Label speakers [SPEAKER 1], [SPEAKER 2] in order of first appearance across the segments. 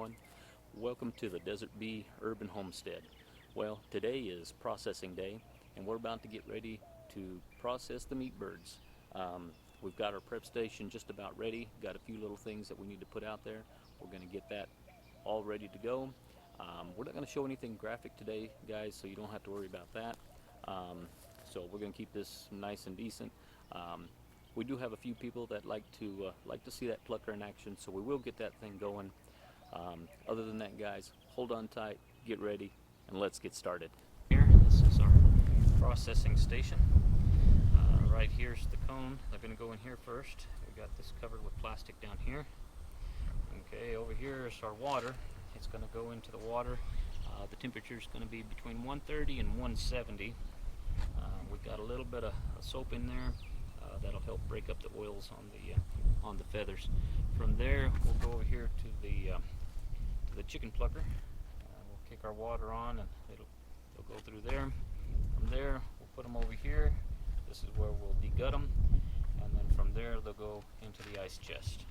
[SPEAKER 1] everyone. Welcome to the Desert Bee Urban Homestead. Well, today is processing day and we're about to get ready to process the meat birds. We've got our prep station just about ready, got a few little things that we need to put out there. We're going to get that all ready to go. We're not going to show anything graphic today, guys, so you don't have to worry about that. So we're going to keep this nice and decent. We do have a few people that like to see that plucker in action, so we will get that thing going. Other than that, guys, hold on tight, get ready, and let's get started. Here, this is our processing station. Right here's the cone. They're going to go in here first. We got this covered with plastic down here. Okay, over here is our water. It's going to go into the water. The temperature is going to be between 130 and 170. We've got a little bit of soap in there. That'll help break up the oils on the feathers. From there, we'll go over here to the chicken plucker. We'll kick our water on, and they'll go through there. From there, we'll put them over here. This is where we'll degut them, and then from there they'll go into the ice chest.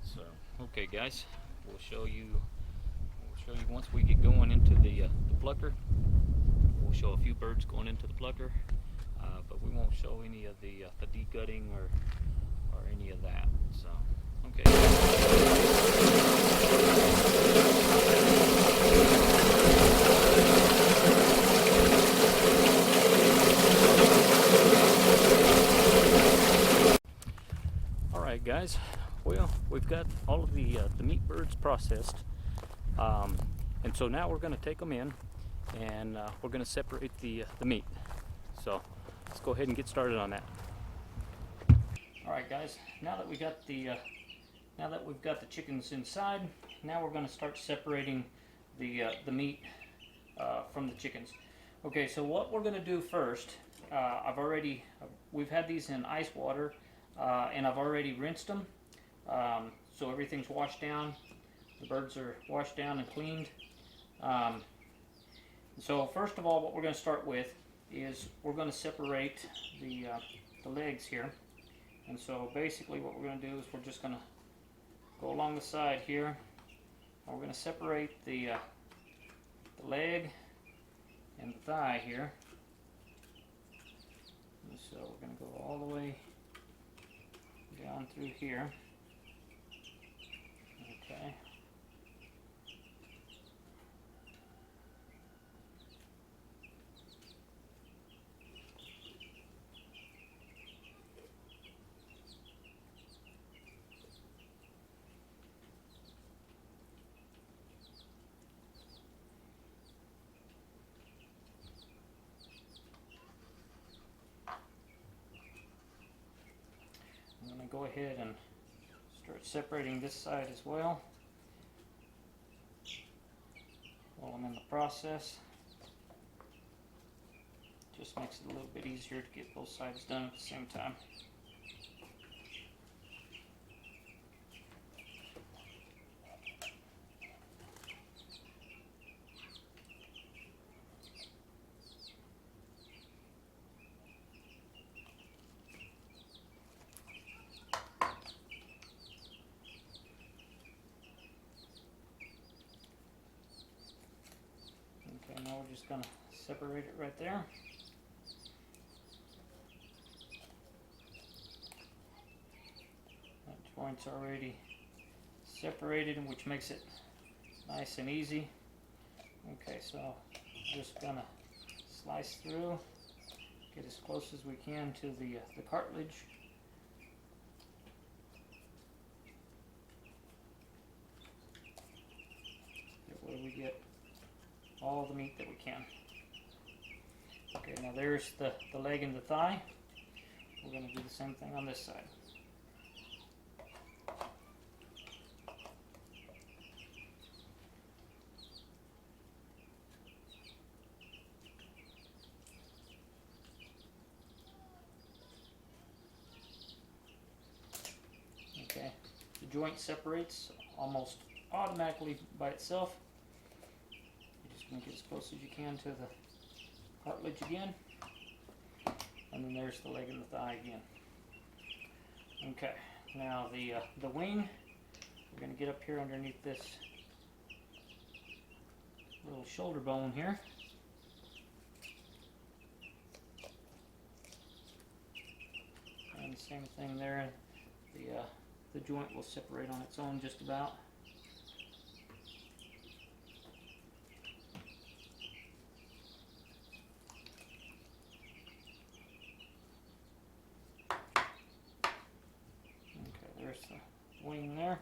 [SPEAKER 1] So, okay, guys, we'll show you once we get going into the plucker. We'll show a few birds going into the plucker. But we won't show any of the degutting or any of that. So, okay. All right, guys. Well, we've got all of the meat birds processed, and so now we're going to take them in, and we're going to separate the meat. So let's go ahead and get started on that. All right, guys. Now that we've got the chickens inside, now we're going to start separating the meat from the chickens. Okay, so what we're going to do first, we've had these in ice water, and I've already rinsed them, so everything's washed down. The birds are washed down and cleaned. So first of all, what we're going to start with is we're going to separate the legs here. And so basically what we're going to do is we're just going to go along the side here, and we're going to separate the leg and the thigh here. And so we're going to go all the way down through here. Okay. I'm going to go ahead and start separating this side as well while I'm in the process. Just makes it a little bit easier to get both sides done at the same time. Now we're just going to separate it right there. That joint's already separated, which makes it nice and easy. Okay, so just going to slice through, get as close as we can to the cartilage. That way we get all the meat that we can. Okay, now there's the leg and the thigh. We're going to do the same thing on this side. Okay, the joint separates almost automatically by itself. Make it as close as you can to the cartilage again, and then there's the leg and the thigh again. Okay, now the wing, we're going to get up here underneath this
[SPEAKER 2] little shoulder bone here. And the same thing there. The joint will separate on its own just about. Okay, there's the wing there.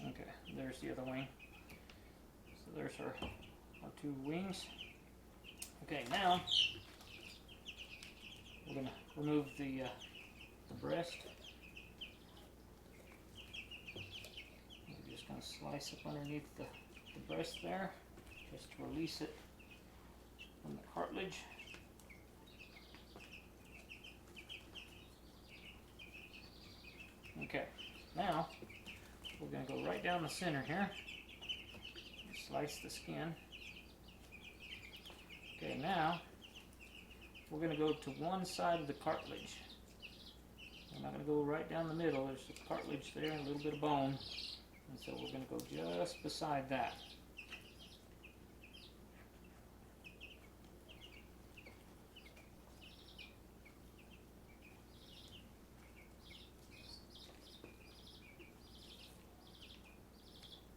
[SPEAKER 2] Okay, there's the other wing. So there's our two wings. Okay, now we're going to remove the breast. We're just going to slice up underneath the breast there, just to release it from the cartilage. Okay, now we're going to go right down the center here, slice the skin. Okay, now we're going to go to one side of the cartilage. We're not going to go right down the middle. There's the cartilage there and a little bit of bone, and so we're going to go just beside that.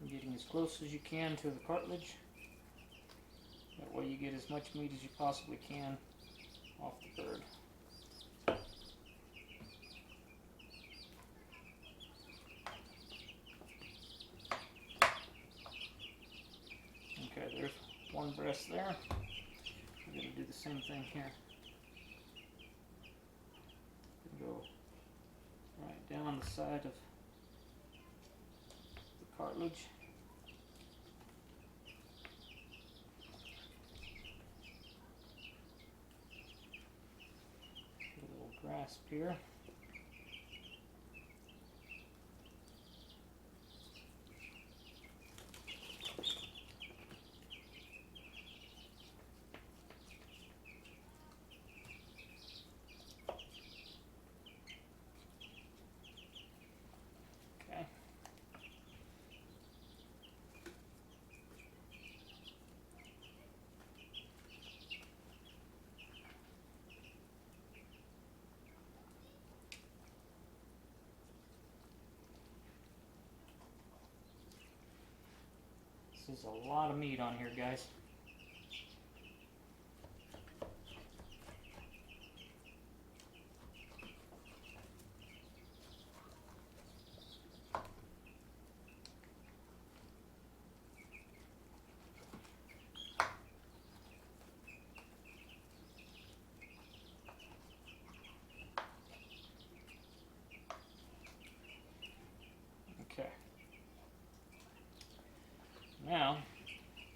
[SPEAKER 2] Getting as close as you can to the cartilage. That way you get as much meat as you possibly can off the bird. Okay, there's one breast there. We're going to do the same thing here. Go right down the side of the cartilage. A little grasp here. Okay. This is a lot of meat on here, guys. Okay. Now,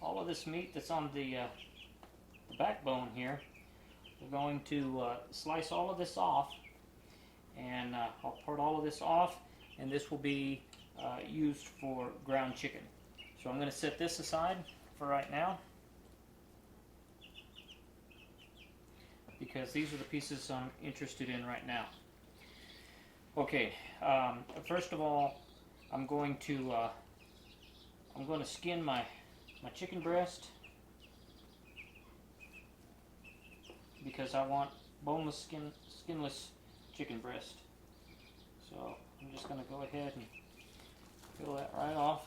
[SPEAKER 2] all of this meat that's on the backbone here, we're going to slice all of this off, and I'll part all of this off, and this will be used for ground chicken. So I'm going to set this aside for right now, because these are the pieces I'm interested in right now. Okay, first of all, I'm going to skin my chicken breast, because I want boneless, skinless chicken breast. So I'm just going to go ahead and peel that right off.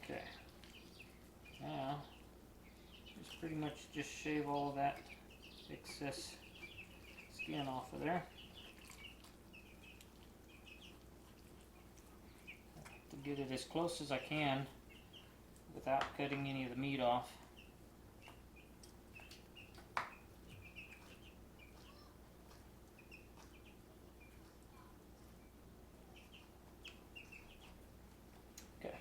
[SPEAKER 2] Okay, now just pretty much just shave all of that excess skin off of there. get it as close as I can without cutting any of the meat off. Okay.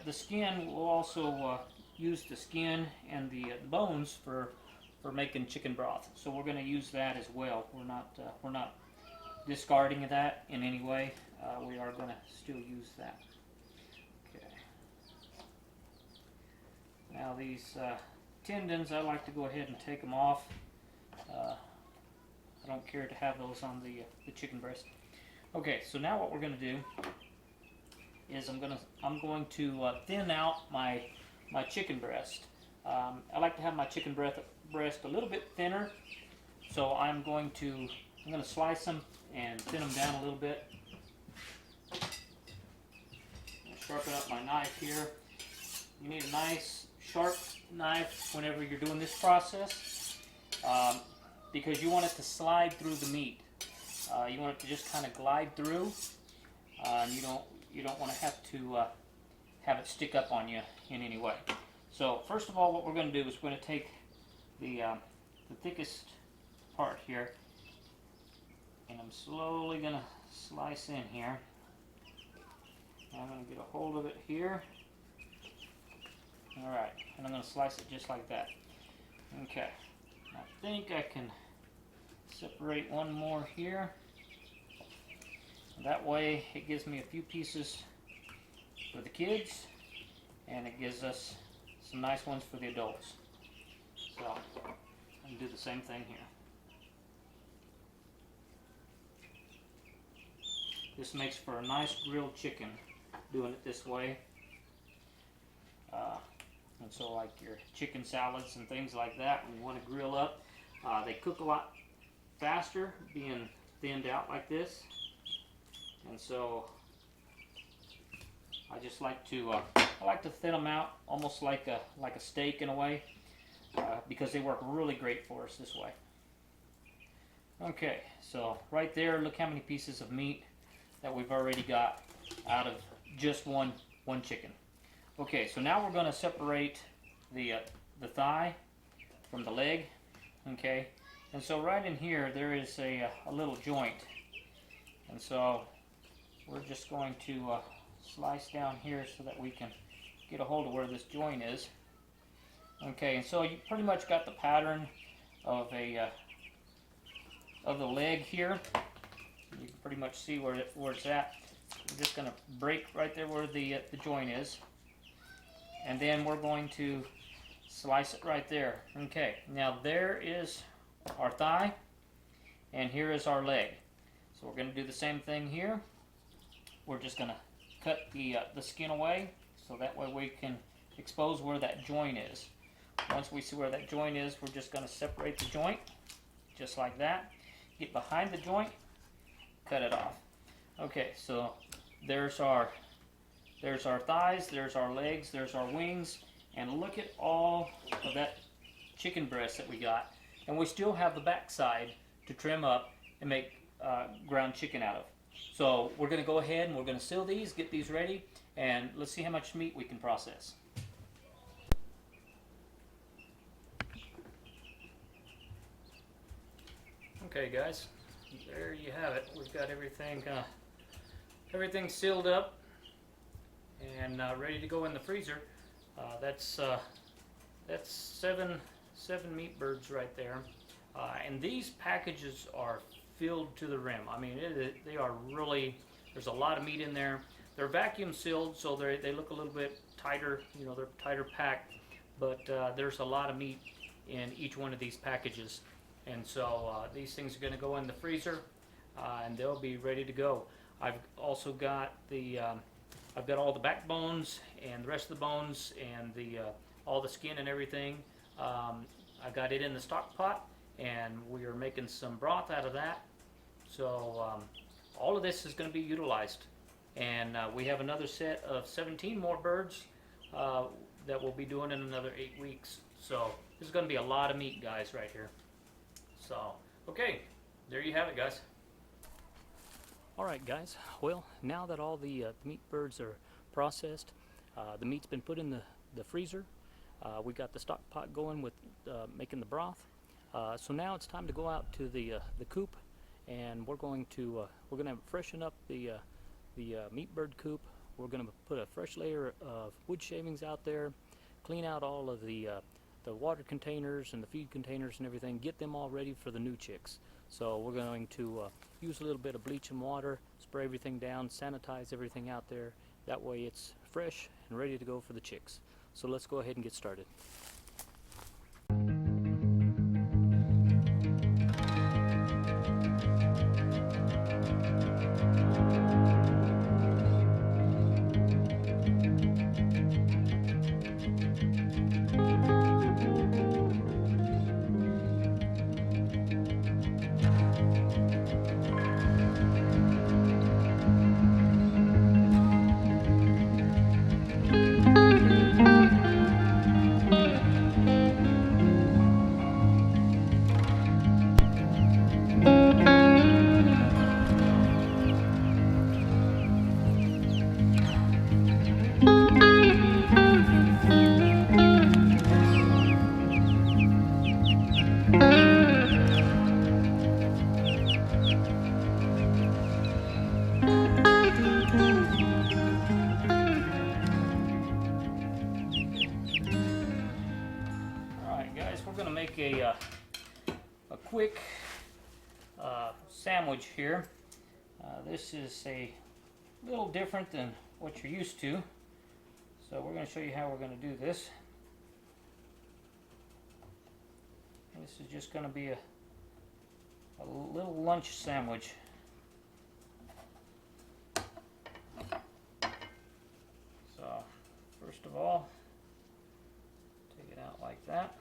[SPEAKER 2] The skin, will also use the skin and the bones for making chicken broth. So we're going to use that as well. We're not discarding that in any way. We are going to still use that. Okay. Now these tendons, I like to go ahead and take them off. I don't care to have those on the chicken breast. Okay, so now what we're going to do is I'm going to thin out my chicken breast. I like to have my chicken breast a little bit thinner, so I'm going to slice them and thin them down a little bit. Sharpen up my knife here. You need a nice sharp knife whenever you're doing this process, because you want it to slide through the meat. You want it to just kind of glide through, and you don't want to have it stick up on you in any way. So first of all, what we're going to do is we're going to take the thickest part here, and I'm slowly going to slice in here. I'm going to get a hold of it here. Alright, and I'm going to slice it just like that. Okay, I think I can separate one more here. That way it gives me a few pieces for the kids, and it gives us some nice ones for the adults. So I can do the same thing here. This makes for a nice grilled chicken, doing it this way. And so like your chicken salads and things like that, when you want to grill up, they cook a lot faster being thinned out like this. And so I just like to thin them out almost like a steak in a way, because they work really great for us this way. Okay, so right there, look how many pieces of meat that we've already got out of just one chicken. Okay, so now we're going to separate the thigh from the leg. Okay, and so right in here there is a little joint, and so we're just going to slice down here so that we can get a hold of where this joint is. Okay, and so you pretty much got the pattern of the leg here. You can pretty much see where it's at. We're just going to break right there where the joint is, and then we're going to slice it right there. Okay, now there is our thigh, and here is our leg. So we're going to do the same thing here. We're just going to cut the skin away, so that way we can expose where that joint is. Once we see where that joint is, we're just going to separate the joint, just like that. Get behind the joint, cut it off. Okay, so there's our thighs, there's our legs, there's our wings, and look at all of that chicken breast that we got. And we still have the back side to trim up and make ground chicken out of. So we're going to go ahead and we're going to seal these, get these ready, and let's see how much meat we can process. Okay guys, there you have it. We've got everything sealed up and ready to go in the freezer. That's seven meat birds right there, and these packages are filled to the rim. I mean, they are really, there's a lot of meat in there. They're vacuum sealed, so they look a little bit tighter, you know, they're tighter packed, but there's a lot of meat in each one of these packages. And so these things are going to go in the freezer, and they'll be ready to go. I've also got I've got all the backbones and the rest of the bones and all the skin and everything. I got it in the stock pot, and we are making some broth out of that. So all of this is going to be utilized, and we have another set of 17 more birds that we'll be doing in another 8 weeks. So this is going to be a lot of meat, guys, right here. So okay, there you have it, guys. Alright guys, well now that all the meat birds are processed, the meat's been put in the freezer, we got the stock pot going with making the broth. So now it's time to go out to the coop, and we're going to freshen up the meat bird coop. We're going to put a fresh layer of wood shavings out there, clean out all of the water containers and the feed containers and everything, get them all ready for the new chicks. So we're going to use a little bit of bleach and water, spray everything down, sanitize everything out there. That way it's fresh and ready to go for the chicks. So let's go ahead and get started. A quick sandwich here. This is a little different than what you're used to, so we're going to show you how we're going to do this. This is just going to be a little lunch sandwich. So first of all, take it out like that.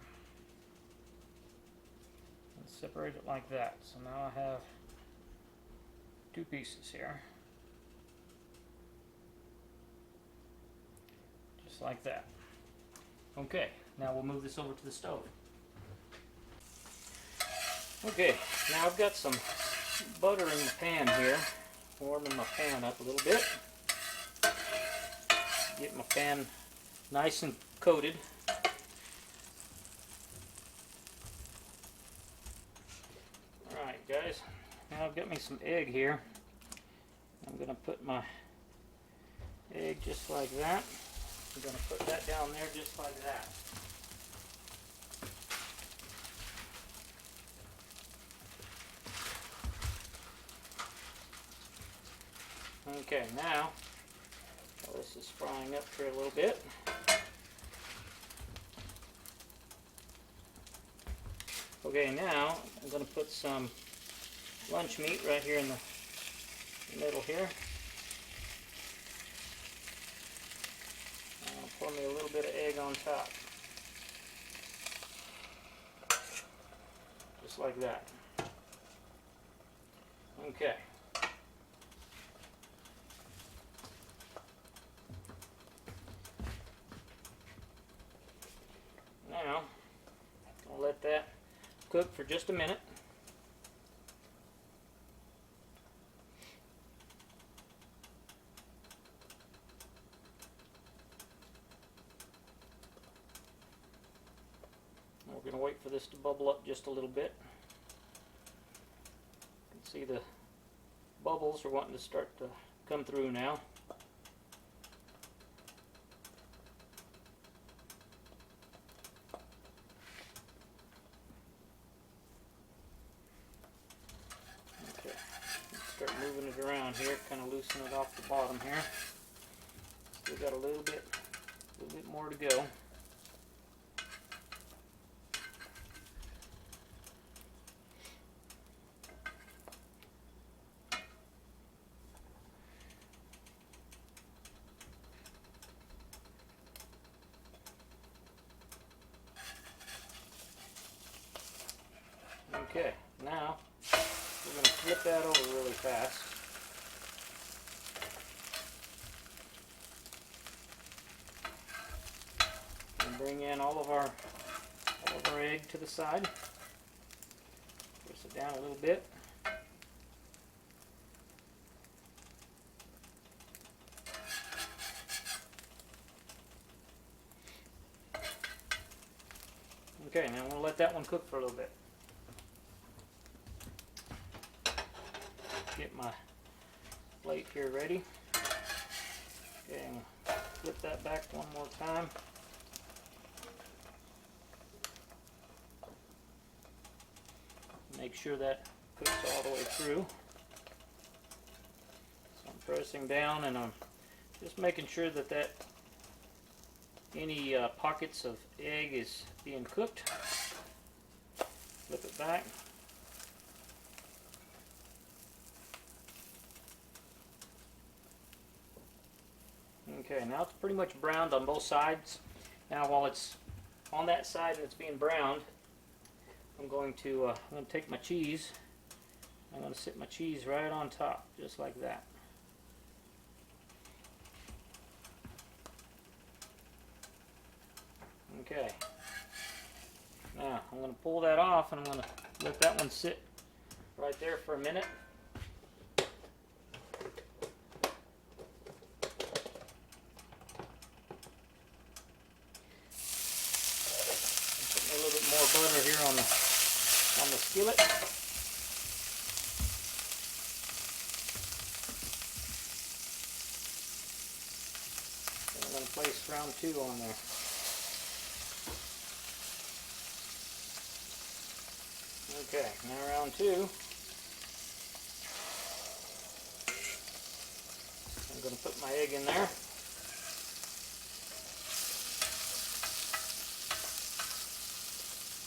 [SPEAKER 2] Separate it like that. So now I have two pieces here. Just like that. Okay, now we'll move this over to the stove. Okay, now I've got some butter in the pan here. Warming my pan up a little bit. Get my pan nice and coated. Guys, now I've got me some egg here. I'm going to put my egg just like that. I'm going to put that down there just like that. Okay, now this is frying up here a little bit. Okay, now I'm going to put some lunch meat right here in the middle here. I'll pour me a little bit of egg on top. Just like that. Okay. Now, I'll let that cook for just a minute. We're going to wait for this to bubble up just a little bit. You can see the bubbles are wanting to start to come through now. Okay, start moving it around here, kind of loosen it off the bottom here. Still got a little bit more to go. Okay, now we're going to flip that over really fast. And bring in all of our egg to the side. Press it down a little bit. Okay, now I'm going to let that one cook for a little bit. Get my plate here ready. Okay, I'm going to flip that back one more time. Make sure that cooks all the way through. So I'm pressing down and I'm just making sure that any pockets of egg is being cooked. Flip it back. Okay, now it's pretty much browned on both sides. Now while it's on that side and it's being browned, I'm going to take my cheese. I'm going to sit my cheese right on top, just like that. Okay. Now I'm going to pull that off and I'm going to let that one sit right there for a minute. Putting a little bit more butter here on the skillet. And I'm going to place round 2 on there. Okay, now round 2. I'm going to put my egg in there.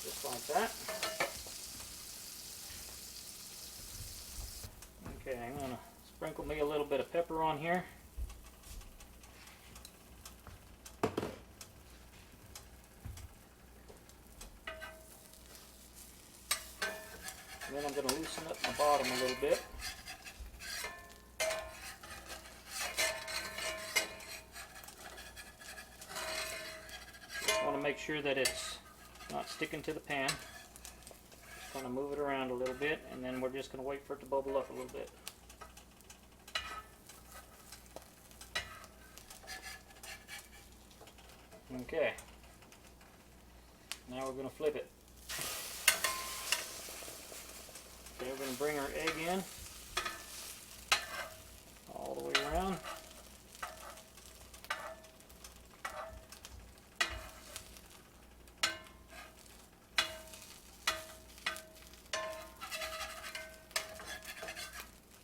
[SPEAKER 2] Just like that. Okay, I'm going to sprinkle me a little bit of pepper on here. And then I'm going to loosen up my bottom a little bit. Just want to make sure that it's not sticking to the pan. Just going to move it around a little bit, and then we're just going to wait for it to bubble up a little bit. Okay. Now we're going to flip it. Okay, we're going to bring our egg in all the way around.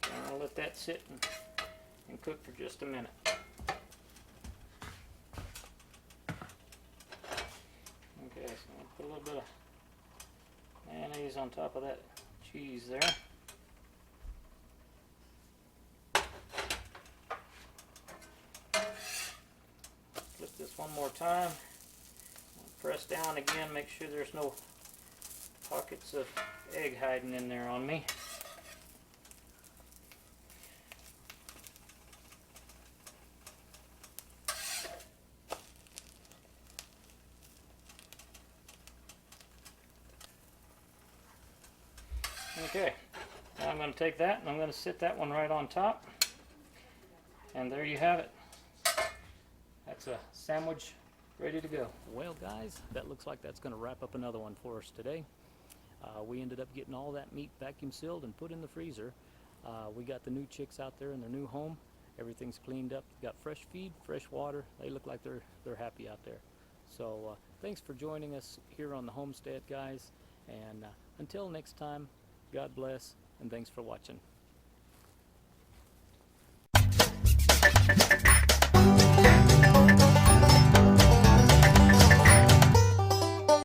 [SPEAKER 2] And I'll let that sit and cook for just a minute. Okay, so I'll put a little bit of mayonnaise on top of that cheese there. Flip this one more time. Press down again, make sure there's no pockets of egg hiding in there on me. Okay, now I'm going to take that and I'm going to sit that one right on top. And there you have it. That's a sandwich ready to go.
[SPEAKER 1] Well guys, that looks like that's going to wrap up another one for us today. We ended up getting all that meat vacuum sealed and put in the freezer. We got the new chicks out there in their new home. Everything's cleaned up. Got fresh feed, fresh water. They look like they're happy out there. So thanks for joining us here on the homestead, guys. And until next time, God bless, and thanks for watching.